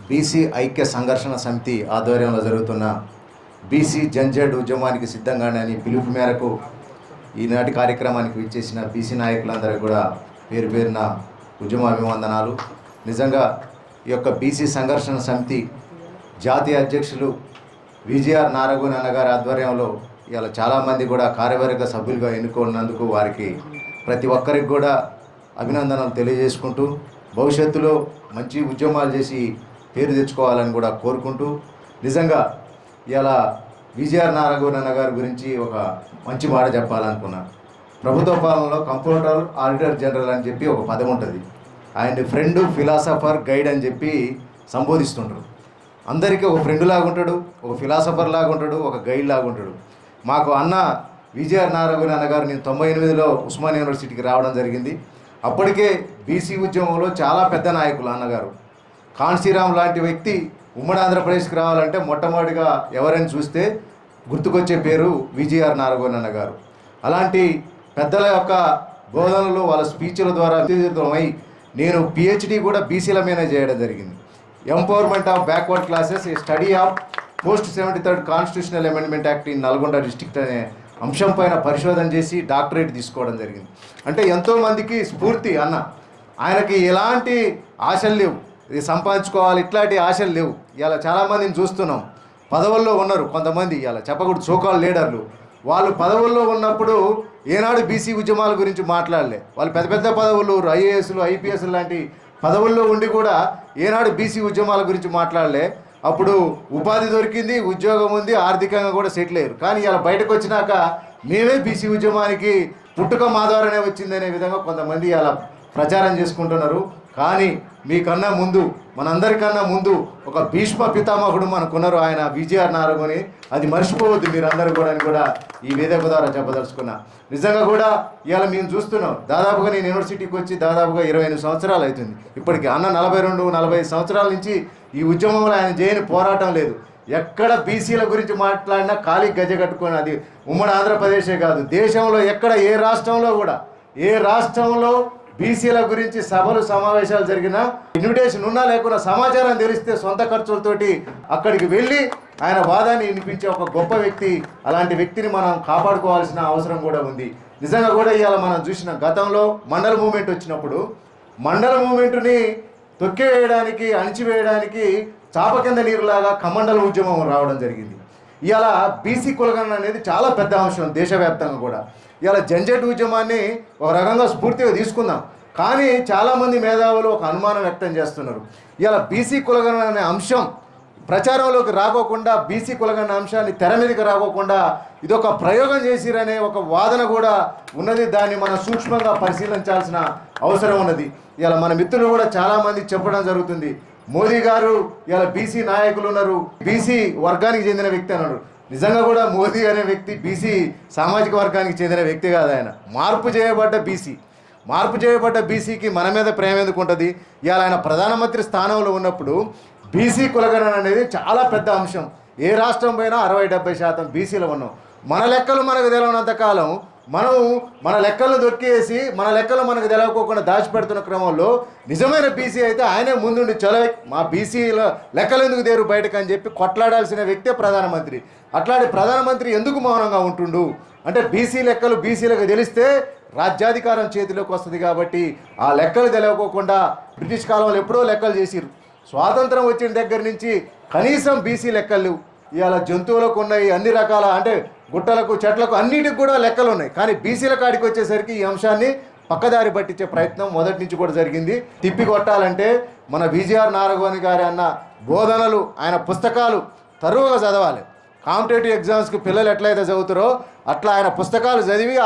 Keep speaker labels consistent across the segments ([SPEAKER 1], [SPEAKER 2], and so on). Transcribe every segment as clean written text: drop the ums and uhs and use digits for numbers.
[SPEAKER 1] BC ఐక్య సంఘర్షణ సమితి ఆధ్వర్యంలో జరుగుతున్న బీసీ జంజెడ్ ఉద్యమానికి సిద్ధంగానే పిలుపు మేరకు ఈనాటి కార్యక్రమానికి విచ్చేసిన బీసీ నాయకులందరూ కూడా పేరు పేరున ఉద్యమ అభివందనాలు. నిజంగా ఈ యొక్క బీసీ సంఘర్షణ సమితి జాతీయ అధ్యక్షులు విజిఆర్ నారగోని అన్నగారి ఆధ్వర్యంలో ఇలా చాలామంది కూడా కార్యవర్గ సభ్యులుగా ఎన్నుకున్నందుకు వారికి ప్రతి ఒక్కరికి కూడా అభినందనలు తెలియజేసుకుంటూ భవిష్యత్తులో మంచి ఉద్యమాలు చేసి పేరు తెచ్చుకోవాలని కూడా కోరుకుంటూ, నిజంగా ఇలా విజిఆర్ నారగోని అన్న గారి గురించి ఒక మంచి మాట చెప్పాలనుకున్నాను. ప్రభుత్వ పాలనలో కంప్యూటర్ ఆడిటర్ జనరల్ అని చెప్పి ఒక పదం ఉంటుంది. ఆయన ఫ్రెండ్, ఫిలాసఫర్, గైడ్ అని చెప్పి సంబోధిస్తుంటారు. అందరికీ ఒక ఫ్రెండ్ లాగా ఉంటాడు, ఒక ఫిలాసఫర్ లాగా ఉంటాడు, ఒక గైడ్ లాగా ఉంటాడు. మాకు అన్న విజిఆర్ నారగోని అన్నగారు నేను 98లో ఉస్మానియా యూనివర్సిటీకి రావడం జరిగింది. అప్పటికే బీసీ ఉద్యమంలో చాలా పెద్ద నాయకులు అన్నగారు. కాన్సీరామ్ లాంటి వ్యక్తి ఉమ్మడి ఆంధ్రప్రదేశ్కి రావాలంటే మొట్టమొదటిగా ఎవరైనా చూస్తే గుర్తుకొచ్చే పేరు విజిఆర్ నారగోని అన్నగారు. అలాంటి పెద్దల యొక్క బోధనలు, వాళ్ళ స్పీచ్ల ద్వారా అత్యధికమై నేను పిహెచ్డి కూడా బీసీల మీద చేయడం జరిగింది. Empowerment of backward classes, study of post 73rd constitutional amendment act in Nalgonda district అనే అంశం పైన పరిశోధన చేసి డాక్టరేట్ తీసుకోవడం జరిగింది. అంటే ఎంతోమందికి స్ఫూర్తి అన్న. ఆయనకి ఎలాంటి ఆశలు లేవు, ఇది సంపాదించుకోవాలి ఇట్లాంటి ఆశలు లేవు. ఇలా చాలామందిని చూస్తున్నాం, పదవుల్లో ఉన్నారు కొంతమంది, ఇలా చెప్పకూడదు సోకాల్ లీడర్లు. వాళ్ళు పదవుల్లో ఉన్నప్పుడు ఏనాడు బీసీ ఉద్యమాల గురించి మాట్లాడలే. వాళ్ళు పెద్ద పెద్ద పదవులు, ఐఏఎస్లు, ఐపీఎస్లు లాంటి పదవుల్లో ఉండి కూడా ఏనాడు బీసీ ఉద్యమాల గురించి మాట్లాడలే. అప్పుడు ఉపాధి దొరికింది, ఉద్యోగం ఉంది, ఆర్థికంగా కూడా సెటిల్ అయ్యారు. కానీ ఇలా బయటకు వచ్చినాక మేమే బీసీ ఉద్యమానికి పుట్టుక మా ద్వారానే వచ్చిందనే విధంగా కొంతమంది అలా ప్రచారం చేసుకుంటున్నారు. కానీ మీకన్నా ముందు, మనందరికన్నా ముందు ఒక భీష్మ పితామహుడు మనకున్నారు, ఆయన విజిఆర్ నారగోని. అది మర్చిపోవద్దు మీరందరూ కూడా ఈ వేదిక ద్వారా చెప్పదలుచుకున్నా. నిజంగా కూడా ఇవాళ మేము చూస్తున్నాం, దాదాపుగా నేను యూనివర్సిటీకి వచ్చి దాదాపుగా 28 సంవత్సరాలు అవుతుంది. ఇప్పటికి అన్న 42-45 సంవత్సరాల నుంచి ఈ ఉద్యమంలో ఆయన చేయని పోరాటం లేదు. ఎక్కడ బీసీల గురించి మాట్లాడినా ఖాళీ గజ కట్టుకొని, అది ఉమ్మడి ఆంధ్రప్రదేశే కాదు, దేశంలో ఎక్కడ ఏ రాష్ట్రంలో బీసీల గురించి సభలు సమావేశాలు జరిగినా ఇన్విటేషన్ ఉన్నా లేకున్నా సమాచారం తెలిస్తే సొంత ఖర్చులతోటి అక్కడికి వెళ్ళి ఆయన వాదాన్ని వినిపించే ఒక గొప్ప వ్యక్తి. అలాంటి వ్యక్తిని మనం కాపాడుకోవాల్సిన అవసరం కూడా ఉంది. నిజంగా కూడా ఇవాళ మనం చూసిన గతంలో మండల మూమెంట్ వచ్చినప్పుడు మండల మూమెంట్ని తొక్కేయడానికి, అణిచివేయడానికి చాప కింద నీరులాగా కమండల ఉద్యమం రావడం జరిగింది. ఇవాళ బీసీ కులగణన అనేది చాలా పెద్ద అంశం దేశవ్యాప్తంగా కూడా. ఇవాళ జంజెడ్ ఉద్యమాన్ని ఒక రకంగా స్ఫూర్తిగా తీసుకుందాం, కానీ చాలామంది మేధావులు ఒక అనుమానం వ్యక్తం చేస్తున్నారు. ఇవాళ బీసీ కులగణన అనే అంశం ప్రచారంలోకి రాకోకుండా, బీసీ కులగణన అంశాన్ని తెర మీదకి రాకోకుండా ఇదొక ప్రయోగం చేసిరనే ఒక వాదన కూడా ఉన్నది. దాన్ని మనం సూక్ష్మంగా పరిశీలించాల్సిన అవసరం ఉన్నది. ఇలా మన మిత్రులు కూడా చాలామంది చెప్పడం జరుగుతుంది, మోదీ గారు ఇలా బీసీ నాయకులు ఉన్నారు, బీసీ వర్గానికి చెందిన వ్యక్తి అన్నాడు. నిజంగా కూడా మోదీ అనే వ్యక్తి బీసీ సామాజిక వర్గానికి చెందిన వ్యక్తి కాదు. ఆయన మార్పు చేయబడ్డ బీసీకి మన మీద ప్రేమ ఎందుకు ఉంటుంది? ఇవాళ ఆయన ప్రధానమంత్రి స్థానంలో ఉన్నప్పుడు బీసీ కులగణన అనేది చాలా పెద్ద అంశం. ఏ రాష్ట్రం పైన 60-70% బీసీలో ఉన్నాం. మన లెక్కలు మనకు తెలియనంత కాలం మనం మన లెక్కలను దొక్కేసి మన లెక్కలు మనకు తెలవకోకుండా దాచిపెడుతున్న క్రమంలో నిజమైన బీసీ అయితే ఆయనే ముందుండి చలో మా బీసీల లెక్కలు ఎందుకు దేరు బయటకు అని చెప్పి కొట్లాడాల్సిన వ్యక్తే ప్రధానమంత్రి. అట్లాంటి ప్రధానమంత్రి ఎందుకు మౌనంగా ఉంటుండు అంటే, బీసీ లెక్కలు బీసీలకు తెలిస్తే రాజ్యాధికారం చేతిలోకి వస్తుంది కాబట్టి ఆ లెక్కలు తెలియకోకుండా బ్రిటిష్ కాలంలో ఎప్పుడో లెక్కలు చేసిరు. స్వాతంత్రం వచ్చిన దగ్గర నుంచి కనీసం బీసీ లెక్కలు ఇవాళ జంతువులకు ఉన్నాయి, అన్ని రకాల అంటే గుట్టలకు, చెట్లకు, అన్నిటికి కూడా లెక్కలు ఉన్నాయి. కానీ బీసీల కాడికి వచ్చేసరికి ఈ అంశాన్ని పక్కదారి పట్టించే ప్రయత్నం మొదటి నుంచి కూడా జరిగింది. తిప్పి కొట్టాలంటే మన విజిఆర్ నారగోని గారి అన్న బోధనలు, ఆయన పుస్తకాలు తరువుగా చదవాలి. కాంపిటేటివ్ ఎగ్జామ్స్కి పిల్లలు ఎట్లయితే చదువుతారో అట్లా ఆయన పుస్తకాలు చదివి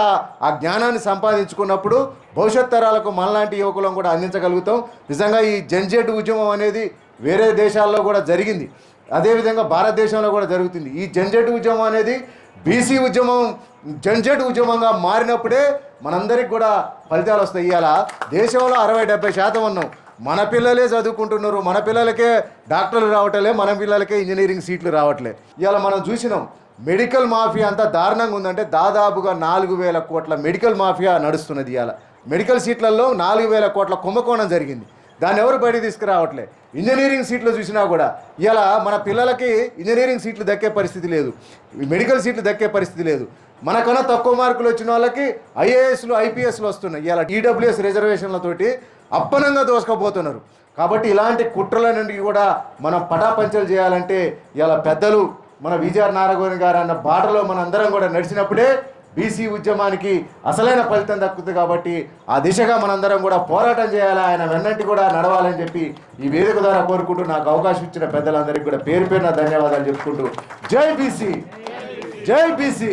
[SPEAKER 1] ఆ జ్ఞానాన్ని సంపాదించుకున్నప్పుడు భవిష్యత్ తరాలకు మనలాంటి యువకులను కూడా అందించగలుగుతాం. నిజంగా ఈ జంజెడ్ ఉద్యమం అనేది వేరే దేశాల్లో కూడా జరిగింది, అదేవిధంగా భారతదేశంలో కూడా జరుగుతుంది. ఈ జంజెడ్ ఉద్యమం అనేది బీసీ ఉద్యమం జంజెడ్ ఉద్యమంగా మారినప్పుడే మనందరికి కూడా ఫలితాలు వస్తాయి. ఇవాళ దేశంలో 60-70% ఉన్నాం, మన పిల్లలే చదువుకుంటున్నారు, మన పిల్లలకే డాక్టర్లు రావట్లే, మన పిల్లలకే ఇంజనీరింగ్ సీట్లు రావట్లే. ఇవాళ మనం చూసినాం మెడికల్ మాఫియా అంతా దారుణంగా ఉందంటే దాదాపుగా 4,000 కోట్ల మెడికల్ మాఫియా నడుస్తున్నది. ఇవాళ మెడికల్ సీట్లలో 4,000 కోట్ల కుంభకోణం జరిగింది. దాన్ని ఎవరు బయట తీసుకురావట్లే. ఇంజనీరింగ్ సీట్లు చూసినా కూడా ఇలా మన పిల్లలకి ఇంజనీరింగ్ సీట్లు దక్కే పరిస్థితి లేదు, మెడికల్ సీట్లు దక్కే పరిస్థితి లేదు. మనకన్నా తక్కువ మార్కులు వచ్చిన వాళ్ళకి ఐఏఎస్లు ఐపీఎస్లు వస్తున్నాయి. ఇలా ఈడబ్ల్యూఎస్ రిజర్వేషన్లతోటి అప్పనంగా దోసుకపోతున్నారు. కాబట్టి ఇలాంటి కుట్రల నుండి కూడా మనం పటాపంచలు చేయాలంటే ఇలా పెద్దలు మన విజయఆర్ నారాయణ గారు అన్న బాటలో మన అందరం కూడా నడిచినప్పుడే బీసీ ఉద్యమానికి అసలైన ఫలితం దక్కుతుంది. కాబట్టి ఆ దిశగా మనందరం కూడా పోరాటం చేయాలి, ఆయన వెన్నంటి కూడా నడవాలని చెప్పి ఈ వేదిక ద్వారా కోరుకుంటూ నాకు అవకాశం ఇచ్చిన పెద్దలందరికీ కూడా పేరు పేరున ధన్యవాదాలు చెప్పుకుంటూ జై బీసీ, జై బీసీ.